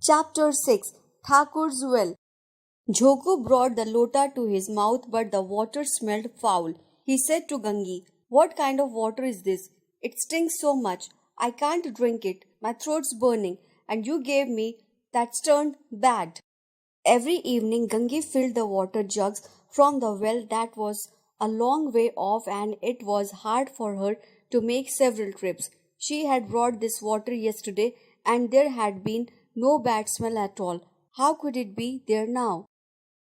Chapter 6 Thakurs Well. Jhoku brought the lota to his mouth, but the water smelled foul. He said to Gangi, "What kind of water is this? It stinks so much. I can't drink it. My throat's burning, and you gave me that's turned bad." Every evening, Gangi filled the water jugs from the well that was a long way off, and it was hard for her to make several trips. She had brought this water yesterday, and there had been no bad smell at all. How could it be there now?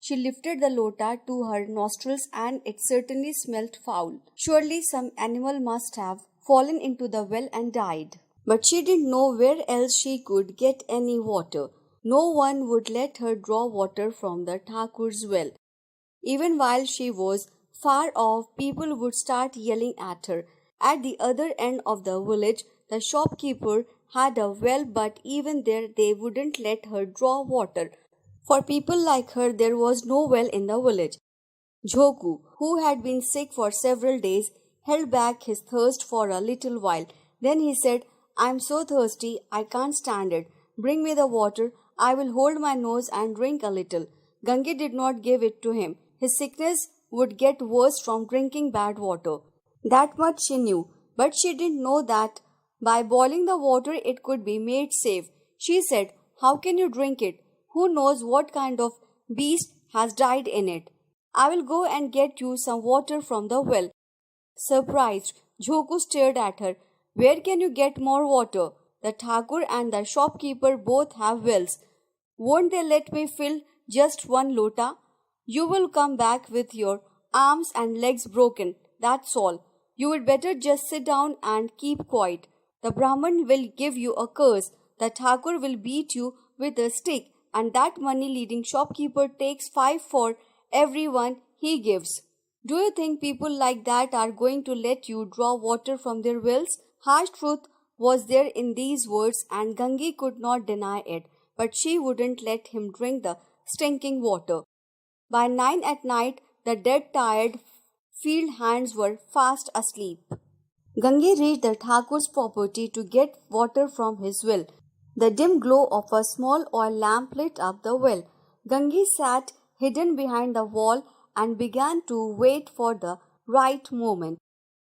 She lifted the lota to her nostrils, and it certainly smelt foul. Surely some animal must have fallen into the well and died. But she didn't know where else she could get any water. No one would let her draw water from the Thakur's well. Even while she was far off, people would start yelling at her. At the other end of the village, the shopkeeper had a well, but even there they wouldn't let her draw water. For people like her, there was no well in the village. Jhoku, who had been sick for several days, held back his thirst for a little while. Then he said, "I'm so thirsty, I can't stand it. Bring me the water. I will hold my nose and drink a little." Gange did not give it to him. His sickness would get worse from drinking bad water. That much she knew, but she didn't know that by boiling the water it could be made safe. She said, "How can you drink it? Who knows what kind of beast has died in it? I will go and get you some water from the well." Surprised, Jhoku stared at her. "Where can you get more water? The Thakur and the shopkeeper both have wells. Won't they let me fill just one lota? You will come back with your arms and legs broken, that's all. You would better just sit down and keep quiet. The Brahman will give you a curse, the Thakur will beat you with a stick, and that money-leading shopkeeper takes 5 for every one he gives. Do you think people like that are going to let you draw water from their wells?" Harsh truth was there in these words, and Gangi could not deny it, but she wouldn't let him drink the stinking water. By 9 at night, the dead tired field hands were fast asleep. Gangi reached the Thakur's property to get water from his well. The dim glow of a small oil lamp lit up the well. Gangi sat hidden behind the wall and began to wait for the right moment.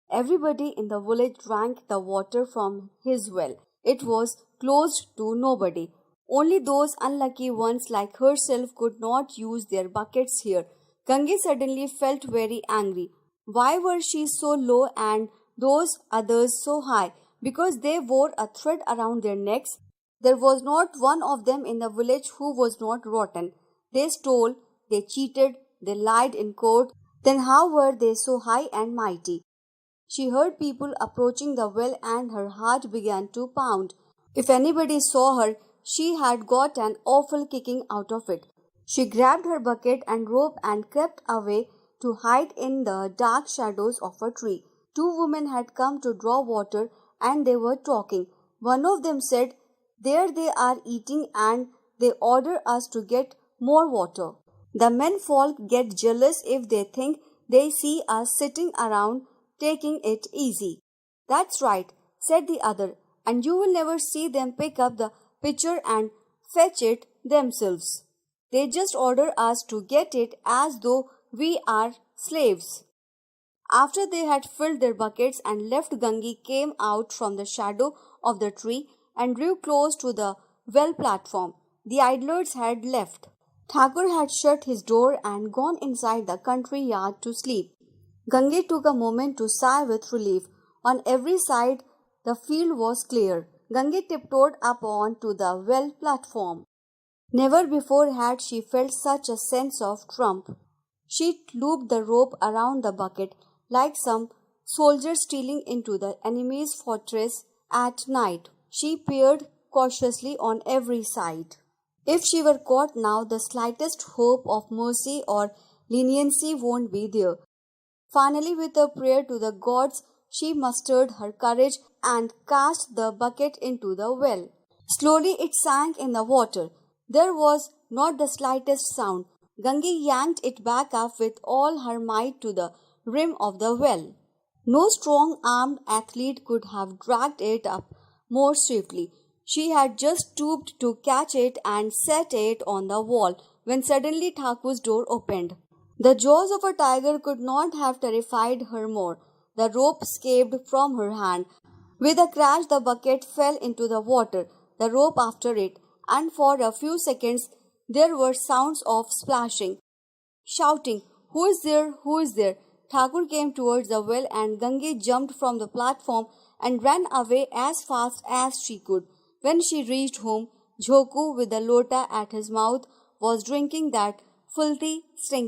Everybody in the village drank the water from his well. It was closed to nobody. Only those unlucky ones like herself could not use their buckets here. Gangi suddenly felt very angry. Why were she so low and those others so high? Because they wore a thread around their necks. There was not one of them in the village who was not rotten. They stole, they cheated, they lied in court. Then how were they so high and mighty? She heard people approaching the well, and her heart began to pound. If anybody saw her, she had got an awful kicking out of it. She grabbed her bucket and rope and crept away to hide in the dark shadows of a tree. 2 women had come to draw water, and they were talking. One of them said, "There they are eating, and they order us to get more water. The men folk get jealous if they think they see us sitting around taking it easy." "That's right," said the other, "and you will never see them pick up the pitcher and fetch it themselves. They just order us to get it as though we are slaves." After they had filled their buckets and left, Gangi came out from the shadow of the tree and drew close to the well platform. The idlers had left. Thakur had shut his door and gone inside the country yard to sleep. Gangi took a moment to sigh with relief. On every side the field was clear. Gangi tiptoed up on to the well platform. Never before had she felt such a sense of triumph. She looped the rope around the bucket like some soldier stealing into the enemy's fortress at night. She peered cautiously on every side. If she were caught now, the slightest hope of mercy or leniency won't be there. Finally, with a prayer to the gods, she mustered her courage and cast the bucket into the well. Slowly it sank in the water. There was not the slightest sound. Gangi yanked it back up with all her might to the rim of the well. No strong-armed athlete could have dragged it up more swiftly. She had just stooped to catch it and set it on the wall when suddenly Thakur's door opened. The jaws of a tiger could not have terrified her more. The rope escaped from her hand. With a crash, the bucket fell into the water, the rope after it, and for a few seconds there were sounds of splashing, shouting, "Who is there? Who is there?" Thakur came towards the well and Gange jumped from the platform and ran away as fast as she could. When she reached home, Jhoku, with the lota at his mouth, was drinking that filthy, stinking